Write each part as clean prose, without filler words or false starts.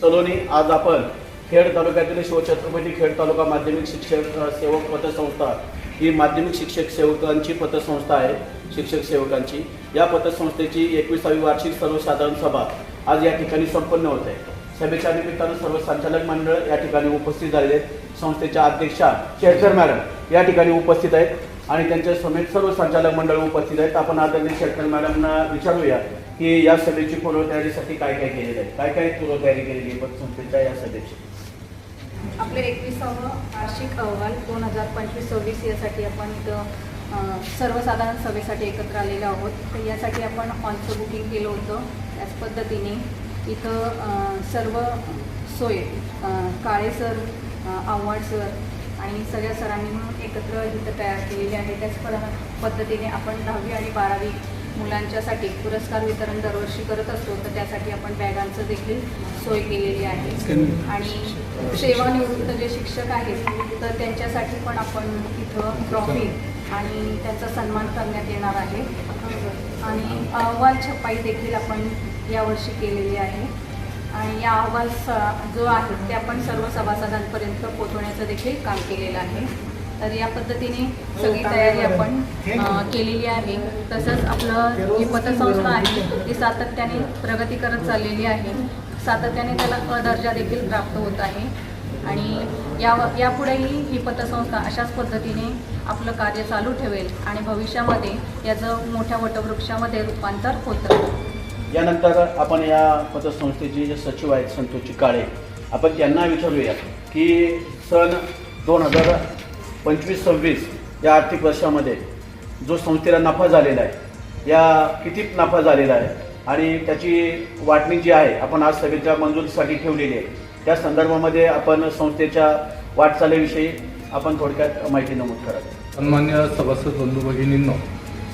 सलोनी आज आपण खेड तालुक्यातील शिवछत्रपती खेड तालुका माध्यमिक शिक्षक सेवक पतसंस्था ही माध्यमिक शिक्षक सेवकांची पतसंस्था आहे। शिक्षक सेवकांची या पतसंस्थेची 21वी वार्षिक सर्वसाधारण सभा आज या ठिकाणी संपन्न होत आहे। सभेच्या निमित्तानं सर्व संचालक मंडळ या ठिकाणी उपस्थित झालेले आहेत। संस्थेच्या अध्यक्षा शेरकर मॅडम या ठिकाणी उपस्थित आहेत आणि त्यांच्या समेत सर्व संचालक मंडळ उपस्थित आहेत। आपण आदरणीय शेरकर मॅडमना विचारूया की या सभेची पूर्वतयारीसाठी काय काय केलेलं आहे, काय काय पूर्वतयारी केलेली आहे पतसंस्थेच्या या सभेची। आपले 21वा वार्षिक अहवाल 2025-26 यासाठी आपण इथं सर्वसाधारण सभेसाठी एकत्र आलेलो आहोत। तर यासाठी आपण हॉलचं बुकिंग केलं होतं। त्याच पद्धतीने इथं सर्व सोय काळे सर, आव्हाड सर आणि सगळ्या सरांनी म्हणून एकत्र इथं तयार केलेली आहे। त्याच पद्धतीने आपण 10वी आणि 12वी मुलांच्यासाठी पुरस्कार वितरण दरवर्षी करत असतो, तर त्यासाठी आपण बॅगांचं देखील सोय केलेली आहे। आणि सेवानिवृत्त जे शिक्षक आहेत तर त्यांच्यासाठी पण आपण इथं ट्रॉफी आणि त्यांचा सन्मान करण्यात येणार आहे। आणि अहवाल छपाई देखील आपण यावर्षी केलेली आहे आणि या अहवाल जो आहे ते आपण सर्व सभासदांपर्यंत पोहोचवण्याचं देखील काम केलेलं आहे। तर या पद्धतीने सगळी तयारी आपण केलेली आहे। तसंच आपलं ही पतसंस्था आहे ती सातत्याने प्रगती करत चाललेली आहे। सातत्याने त्याला दर्जा देखील प्राप्त होत आहे आणि यापुढेही ही पतसंस्था अशाच पद्धतीने आपलं कार्य चालू ठेवेल आणि भविष्यामध्ये याचं मोठ्या वटवृक्षामध्ये रूपांतर होतं। यानंतर आपण या पतसंस्थेचे जे सचिव आहेत संतोषजी काळे, आपण त्यांना विचारूया की सन 2025-26 या आर्थिक वर्षामध्ये जो संस्थेला नफा झालेला आहे या किती नफा झालेला आहे आणि त्याची वाटणी जी आहे आपण आज सभेच्या मंजुरीसाठी ठेवलेली आहे, त्या संदर्भामध्ये आपण संस्थेच्या वाटचालीविषयी आपण थोडक्यात माहिती नमूद करा। सन्मान्य सभासद बंधू भगिनींनो,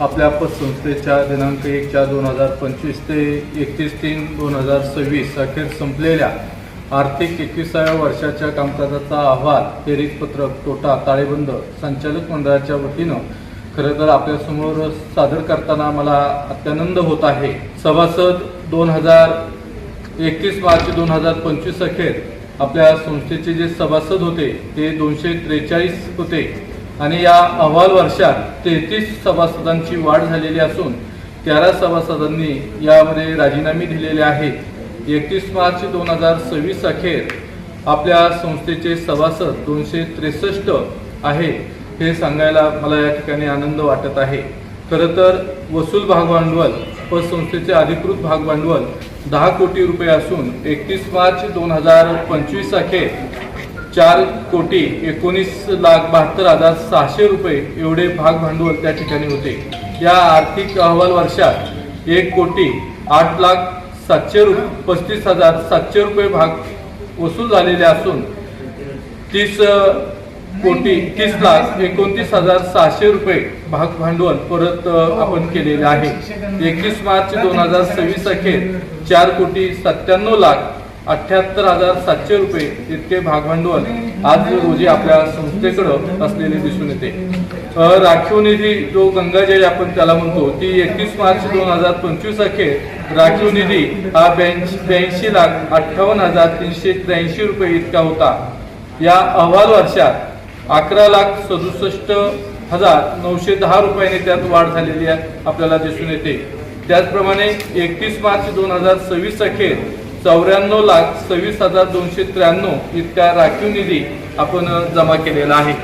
आपल्या पतसंस्थेच्या दिनांक 1/4/2025 ते 31/3/2026 अखेर संपलेल्या आर्थिक 21व्या वर्षाच्या कामकाजाचा अहवाल, फेरीपत्रक, तोटा, ताळेबंद संचालक मंडळाच्या वतीनं खरं तर आपल्यासमोर सादर करताना मला अत्यानंद होत आहे। सभासद 31 मार्च 2025 अखेर आपल्या संस्थेचे जे सभासद होते ते 243 होते आणि या अहवाल वर्षात 33 सभासदांची वाढ झालेली असून 13 सभासदांनी यामध्ये राजीनामे दिलेले आहेत। 31 मार्च 2026 अखेर आपल्या संस्थेचे सभासद 263 आहेत हे सांगायला मला या ठिकाणी आनंद वाटत आहे। खरं तर वसूल भागभांडवल व संस्थेचे अधिकृत भागभांडवल 10 कोटी रुपये असून 31 मार्च 2025 अखेर 4,19,72,600 रुपये एवढे भागभांडवल त्या ठिकाणी होते। या आर्थिक अहवाल वर्षात 1,08,735,700 रुपये भाग वसूल झालेले असून 30,29,29,600 रुपये भाग भांडवल परत आपण केलेले आहे। 31 मार्च 2026 अखेर 4,97,78,700 रुपये इतके भाग भांडवल आज रोजी आपल्या संस्थेकडे असलेले दिसून येते। राखीव निधी जो गंगाजळ आपण त्याला म्हणतो ती 31 मार्च 2025 अखेर राखीव निधी हा 82,58,383 रुपये इतका होता। या अहवाल वर्षात 11,67,910 रुपयांनी त्यात वाढ झालेली आपल्याला दिसून येते। त्याचप्रमाणे 31 मार्च 2026 अखेर 94,26,293 इतका राखीव निधी आपण जमा केलेला आहे।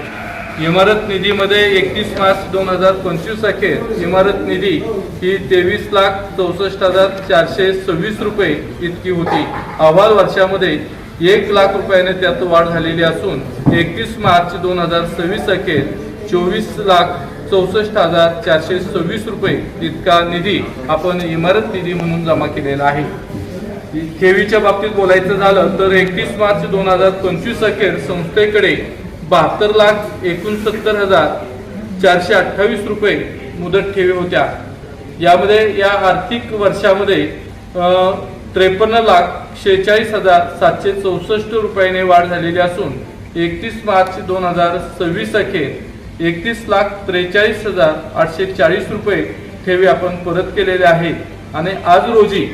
इमारत निधीमध्ये 31 मार्च 2025 अखेर इमारत निधी ही 23,64,426 रुपये इतकी होती। अहवाल वर्षामध्ये 1,00,000 रुपयाने त्यात वाढ झालेली असून 31 मार्च 2026 अखेर 24,64,426 रुपये इतका निधी आपण इमारत निधी म्हणून जमा केलेला आहे। ठेवीच्या बाबतीत बोलायचं झालं तर 31 मार्च 2025 अखेर संस्थेकडे 72,69,428 रुपये मुदत ठेवी होत्या। यामध्ये या आर्थिक वर्षामध्ये 53,46,764 रुपयाने वाढ झालेली असून 31 मार्च 2026 अखेर 31,43,840 रुपये ठेवी आपण परत केलेले आहेत आणि आज रोजी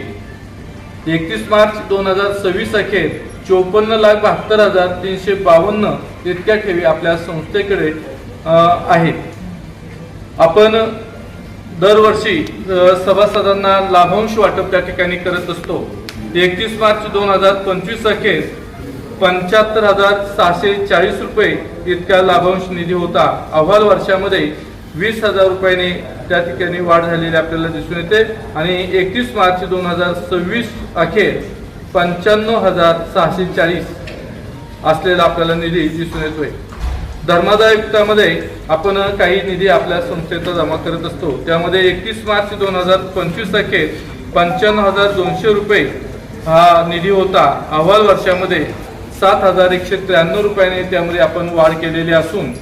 31 मार्च 2026 अखेर 54,72,352 इतक्या ठेवी आपल्या संस्थेकडे आहेत. आपण दरवर्षी सभासदांना लाभांश वाटप त्या ठिकाणी करत असतो. 31 मार्च 2025 अखेर 75,640 रुपये इतका लाभांश निधी होता. अहवाल वर्षामध्ये 20,000 रुपयाने त्या ठिकाणी वाढ झालेली आपल्याला दिसून येते आणि 31 मार्च 2026 अखेर 95,640 असलेला आपल्याला निधी दिसून येतोय. धर्मादाय वित्तामध्ये आपण काही निधी आपल्या संस्थेचा जमा करत असतो. त्यामध्ये 31 मार्च 2025 अखेर 95,200 रुपये हा निधी होता. अहवाल वर्षामध्ये 7,193 रुपयाने त्यामध्ये आपण वाढ केलेली असून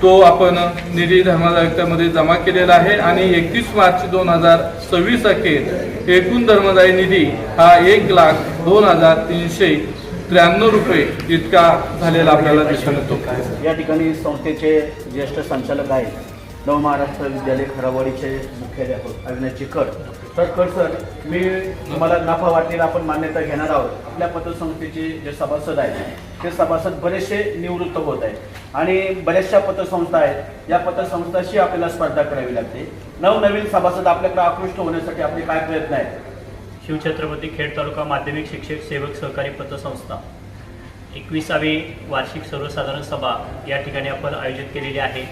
तो आपण निधी धर्मादाय वित्तामध्ये जमा केलेला आहे आणि 31 मार्च 2026 अखेर एकूण धर्मदायी निधी हा 1,02,393 रुपये इतका झालेला आपल्याला दिसून येतो. या ठिकाणी संस्थेचे ज्येष्ठ संचालक आहेत नवमहाराष्ट्र विद्यालय खराबवाडीचे मुख्याध्यापक अविनाश चिकड. तर सर, मी तुम्हाला नफा वाटलेला आपण मान्यता घेणार आहोत. आपल्या पतसंस्थेचे जे सभासद आहेत ते सभासद बरेचसे निवृत्त होत आहेत आणि बऱ्याचशा पतसंस्था आहेत. या पतसंस्थांशी आपल्याला स्पर्धा करावी लागते. नवनवीन सभासद आपल्याकडे आकृष्ट होण्यासाठी आपले काय प्रयत्न आहेत? शिवछत्रपती खेड तालुका माध्यमिक शिक्षक सेवक सहकारी पतसंस्था 21वी वार्षिक सर्वसाधारण सभा या ठिकाणी आपण आयोजित केलेली आहे.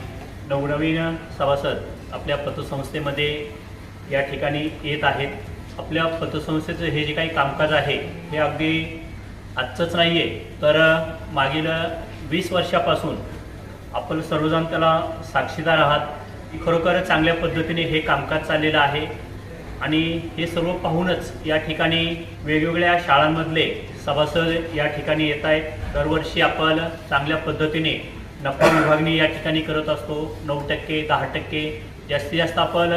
नवनवीन सभासद आपल्या पतसंस्थेमध्ये या ठिकाणी येत आहेत. आपल्या पतसंस्थेचं हे जे काही कामकाज आहे हे अगदी आजचंच नाही आहे, तर मागील 20 वर्षापासून आपण सर्वजण त्याला साक्षीदार आहात. खरोखर चांगल्या पद्धतीने हे कामकाज चाललेलं आहे आणि हे सर्व पाहूनच या ठिकाणी वेगवेगळ्या शाळांमधले सभासद या ठिकाणी येत आहेत. दरवर्षी आपण चांगल्या पद्धतीने नफा विभागणी या ठिकाणी करत असतो. 9%, 10%, जास्तीत जास्त आपण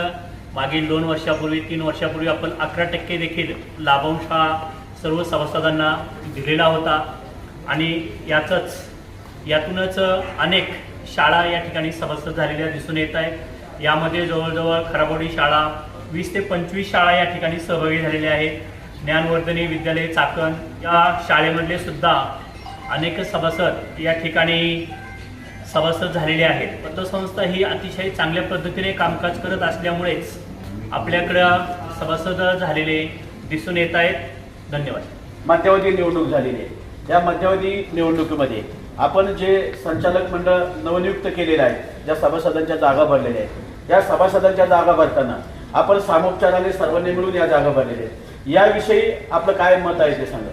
मागील 2 वर्षापूर्वी 3 वर्षापूर्वी आपण 11% देखील लाभांश हा सर्व सभासदांना दिलेला होता आणि यातूनच अनेक शाळा या ठिकाणी सभासद झालेल्या दिसून येत आहेत. यामध्ये जवळजवळ खराबवाडी शाळा 20 ते 25 शाळा या ठिकाणी सहभागी झालेल्या आहेत. ज्ञानवर्धनी विद्यालय चाकण या शाळेमधले सुद्धा अनेक सभासद या ठिकाणी सभासद झालेले आहेत. पतसंस्था ही अतिशय चांगल्या पद्धतीने कामकाज करत असल्यामुळेच आपल्याकडं सभासद झालेले दिसून येत आहेत. धन्यवाद. मध्यावधी निवडणूक झालेली आहे. या मध्यावधी निवडणुकीमध्ये आपण जे संचालक मंडळ नवनियुक्त केलेलं आहे, ज्या सभासदांच्या जागा भरलेल्या आहेत, या सभासदांच्या जागा भरताना आपण सामोपचाराने सर्वांनी मिळून या जागा भरलेल्या आहेत. याविषयी आपलं काय मत आहे ते सांगा.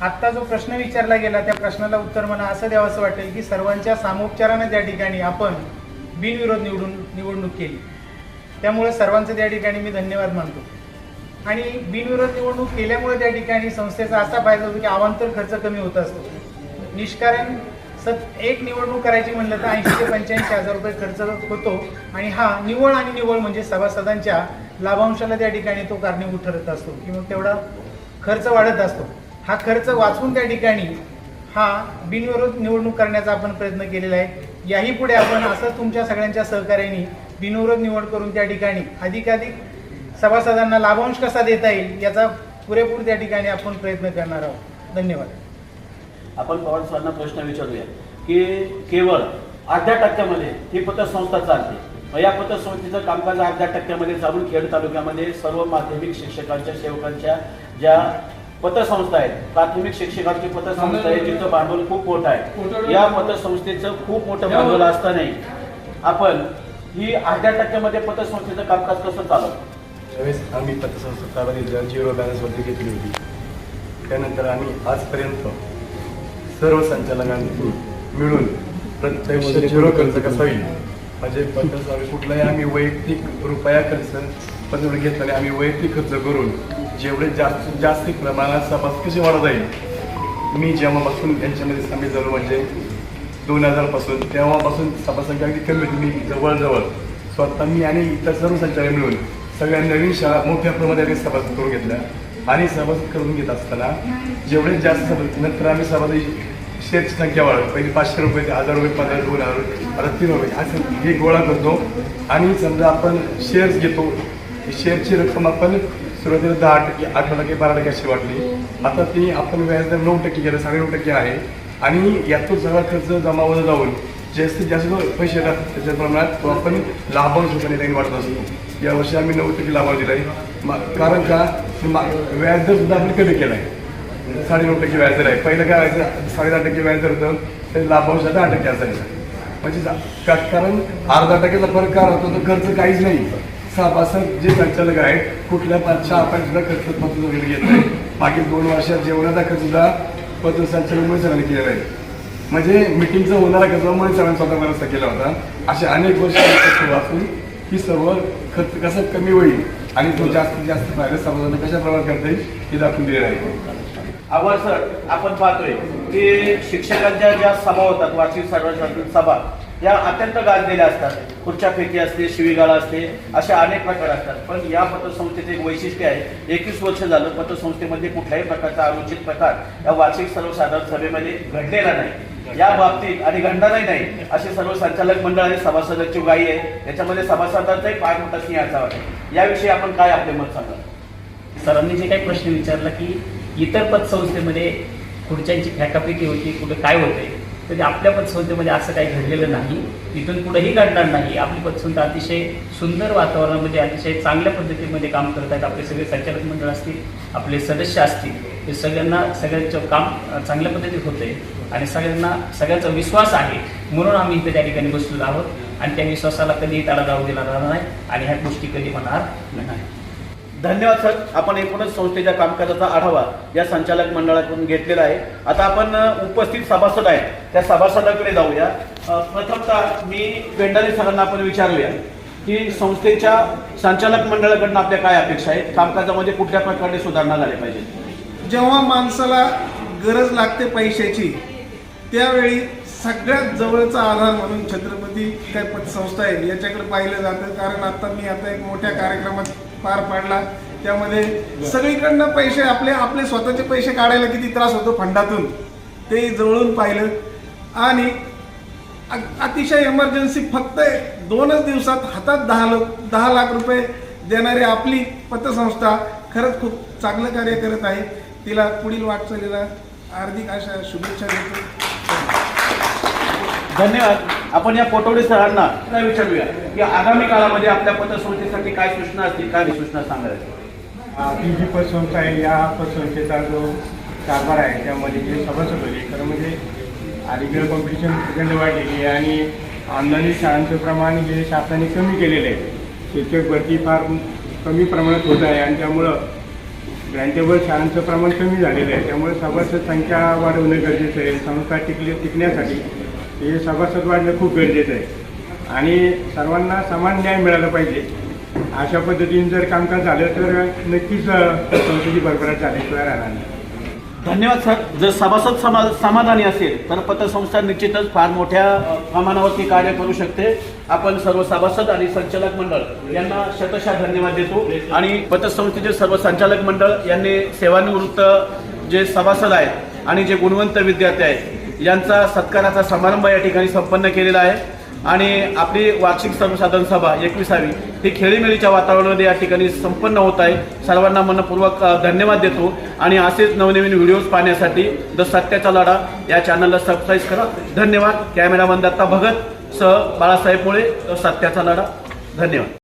आत्ता जो प्रश्न विचारला गेला त्या प्रश्नाला उत्तर मला असं द्यावंसं वाटेल की सर्वांच्या सामोपचाराने त्या ठिकाणी आपण बिनविरोध निवडणूक केली. त्यामुळे सर्वांचं त्या ठिकाणी मी धन्यवाद मानतो. आणि बिनविरोध निवडणूक केल्यामुळे त्या ठिकाणी संस्थेचा असा फायदा होतो की अवांतर खर्च कमी होत असतो. निष्कारण एक निवडणूक करायची म्हणलं तर 80,000 ते 85,000 रुपये खर्च होतो आणि हा निव्वळ म्हणजे सभासदांच्या लाभांशाला त्या ठिकाणी तो कारणीभूत ठरत असतो किंवा तेवढा खर्च वाढत असतो. हा खर्च वाचवून त्या ठिकाणी हा बिनविरोध निवडणूक करण्याचा आपण प्रयत्न केलेला आहे. याही पुढे आपण असं तुमच्या सगळ्यांच्या सहकार्याने बिनविरोध निवड करून त्या ठिकाणी अधिकाधिक सभासदांना लाभांश कसा देता येईल याचा पुरेपूर त्या ठिकाणी आपण प्रयत्न करणार आहोत. धन्यवाद. आपण पवार सरांना प्रश्न विचारूया की केवळ 0.5% ही पतसंस्था चालते. या पतसंस्थेचं कामकाज 0.5% चालून खेड तालुक्यामध्ये सर्व माध्यमिक शिक्षकांच्या सेवकांच्या ज्या पतसंस्था आहेत, प्राथमिक शिक्षकांची पतसंस्था आहे जिचं भांडवल खूप मोठं आहे. या पतसंस्थेचं खूप मोठं भांडवल असतानाही आपण ही 0.5% पतसंस्थेचं कामकाज कसं चालवतं? त्यावेळेस आम्ही पतसंस्था 0 बॅलन्सवरती घेतली होती. त्यानंतर आम्ही आजपर्यंत सर्व संचालकांनी मिळून प्रत्यक्ष 0 खर्च कसा होईल म्हणजे कुठलाही आम्ही वैयक्तिक रुपया खर्च पण घेतला नाही. आम्ही वैयक्तिक खर्च करून जेवढे जास्त प्रमाणात सभासद कशी वाढत जाईल. मी जेव्हापासून यांच्यामध्ये सामील झालो म्हणजे 2000 पासून तेव्हापासून सभासंख्या अगदी कमी होती. मी जवळजवळ स्वतः मी आणि इतर सर्व संचालक मिळून सगळ्या नवीन शाळा मोठ्या प्रमाणात सभासद करून घेतल्या आणि सभासद करून घेत असताना जेवढे जास्त सभासद नंतर आम्ही सभासद शेअरची संख्या वाढवली. पहिले 500 रुपये ते 1000 रुपये 1500 2000 आता 3 रुपये असं हे गोळा करतो आणि समजा आपण शेअर्स घेतो. शेअरची रक्कम आपण सुरुवातीला 10%, 8%, 12% अशी वाटली. आता ती आपण व्याजदर 9% केलं, 9.5% आहे. आणि यातून सगळा खर्च जमावला जाऊन जास्तीत जास्त पैसे येतात त्याच्या प्रमाणात तो आपण लाभांश रुपये त्यांनी वाटत असतो. यावर्षी आम्ही 9% लाभांश दिला आहे. कारण का व्याजदर सुद्धा आपण कमी केला आहे. 9.5% व्याजदर आहे. पहिलं काय व्हायचं 10.5% व्याजदर होतं, तर लाभांश 10% असायचा. म्हणजे कारण 0.5% फरक काय होतो, तर खर्च काहीच नाही. सभासद जे संचालक आहेत कुठल्या 5-6 सुद्धा खर्च पत्र वगैरे घेत नाही. मागील 2 वर्षात जेवणाचा खर्च सुद्धा पत्र संचालक मणी सरांनी केलेला आहे. म्हणजे मिटिंगचा होणारा खर्च मणी सरांनी स्वतः व्यवस्था केला होता. असे अनेक वर्ष वाचून ही सर्व खर्च कसा कमी होईल आणि तो जास्तीत जास्त फायदा सभासदांना कशा प्रमाणे करता येईल हे दाखवून दिलेलं आहे. आभार सर. आपण पाहतोय की शिक्षकांच्या ज्या सभा होतात, वार्षिक सर्वसाधारण सभा, या अत्यंत गाजलेल्या असतात. खुर्च्याफेकी असते, शिवीगाळा असते, अशा अनेक प्रकार असतात. पण या पतसंस्थेचे एक वैशिष्ट्य आहे, 21 वर्ष झालं पतसंस्थेमध्ये कुठल्याही प्रकारचा अनुचित प्रकार या वार्षिक सर्वसाधारण सभेमध्ये घडलेला नाही. या बाबतीत आणि घडणारही नाही असे सर्व संचालक मंडळ आणि सभासदांची गाई आहे. याच्यामध्ये सभासदांचाही फार मोठा सिंह असावा. याविषयी आपण काय आपले मत सांगा? सरांनी जे काही प्रश्न विचारला की इतर पतसंस्थेमध्ये खुर्च्यांची फेकाफेकी होती, कुठे काय होते, तर आपल्या पतसंस्थेमध्ये असं काही घडलेलं नाही. इथून पुढेही घडणार नाही. आपली पतसंस्था अतिशय सुंदर वातावरणामध्ये अतिशय चांगल्या पद्धतीमध्ये काम करत आहेत. आपले सगळे संचालक मंडळ असतील, आपले सदस्य असतील, हे सगळ्यांचं काम चांगल्या पद्धतीत होते आणि सगळ्यांचा विश्वास आहे. म्हणून आम्ही इथे त्या ठिकाणी बसलेलो आहोत आणि त्या विश्वासाला कधीही त्याला जाऊ दिला जाणार नाही आणि ह्या गोष्टी कधी होणार नाही. धन्यवाद सर. आपण एकूणच संस्थेच्या कामकाजाचा आढावा या संचालक मंडळाकडून घेतलेला आहे. आता आपण उपस्थित सभासद आहेत त्या सभासदाकडे जाऊया. प्रथमतः मी पेंडारे सरांना आपण विचारूया की संस्थेच्या संचालक मंडळाकडून आपल्या काय अपेक्षा आहेत, कामकाजामध्ये कुठल्या प्रकारे सुधारणा झाल्या पाहिजे? जेव्हा माणसाला गरज लागते पैशाची त्यावेळी सगळ्यात जवळचा आधार म्हणून छत्रपती काय पतसंस्था आहे याच्याकडे पाहिलं जातं. कारण आता एक मोठ्या कार्यक्रमात पार पाडला, त्यामध्ये सगळीकडनं पैसे आपले स्वतःचे पैसे काढायला किती त्रास होतो फंडातून ते जवळून पाहिलं. आणि अतिशय इमर्जन्सी फक्त 2च दिवसात हातात 10 लाख रुपये देणारी आपली पतसंस्था खरंच खूप चांगलं कार्य करत आहे. तिला पुढील वाटचालीला हार्दिक अशा शुभेच्छा देतो. धन्यवाद. आपण या पोटवडे सरांना विचारूया की आगामी काळामध्ये आपल्या पतसंस्थेसाठी काय सूचना असतील, काय सूचना सांगायच्या? आपली जी पतसंस्था आहे या पतसंस्थेचा जो कारभार आहे त्यामध्ये जे सभासद होते खरं म्हणजे आरोग्य कॉम्पिटिशन प्रचंड वाढलेली आहे आणि ऑनलाईन शाळांचं प्रमाण हे शासनाने कमी केलेलं आहे. शिक्षक भरती फार कमी प्रमाणात होत आहे आणि त्यामुळं ग्रँटेबल शाळांचं प्रमाण कमी झालेलं आहे. त्यामुळे सभासद संख्या वाढवणं गरजेचं आहे. संस्था टिकण्यासाठी हे सभासद वाढणं खूप गरजेचं आहे आणि सर्वांना समान न्याय मिळाला पाहिजे. अशा पद्धतीने जर कामकाज झालं तर नक्कीच संस्थेची भरभराट झाल्याशिवाय राहणार नाही. धन्यवाद सर. जर सभासद समाधानी असेल तर पतसंस्था निश्चितच फार मोठ्या प्रमाणावरती कार्य करू शकते. आपण सर्व सभासद आणि संचालक मंडळ यांना शतशः धन्यवाद देतो आणि पतसंस्थेचे सर्व संचालक मंडळ यांनी सेवानिवृत्त जे सभासद आहेत आणि जे गुणवंत विद्यार्थी आहेत यांचा सत्काराचा समारंभ या ठिकाणी संपन्न केलेला आहे. आणि आपली वार्षिक सर्वसाधारण सभा 21वी ही खेळीमेळीच्या वातावरणामध्ये या ठिकाणी संपन्न होत आहे. सर्वांना मनपूर्वक धन्यवाद देतो आणि असेच नवनवीन व्हिडिओज पाहण्यासाठी द सत्याचा लढा या चॅनलला सबस्क्राईब करा. धन्यवाद. कॅमेरामन दत्ता भगत सह बाळासाहेब मुळे, सत्याचा लढा. धन्यवाद.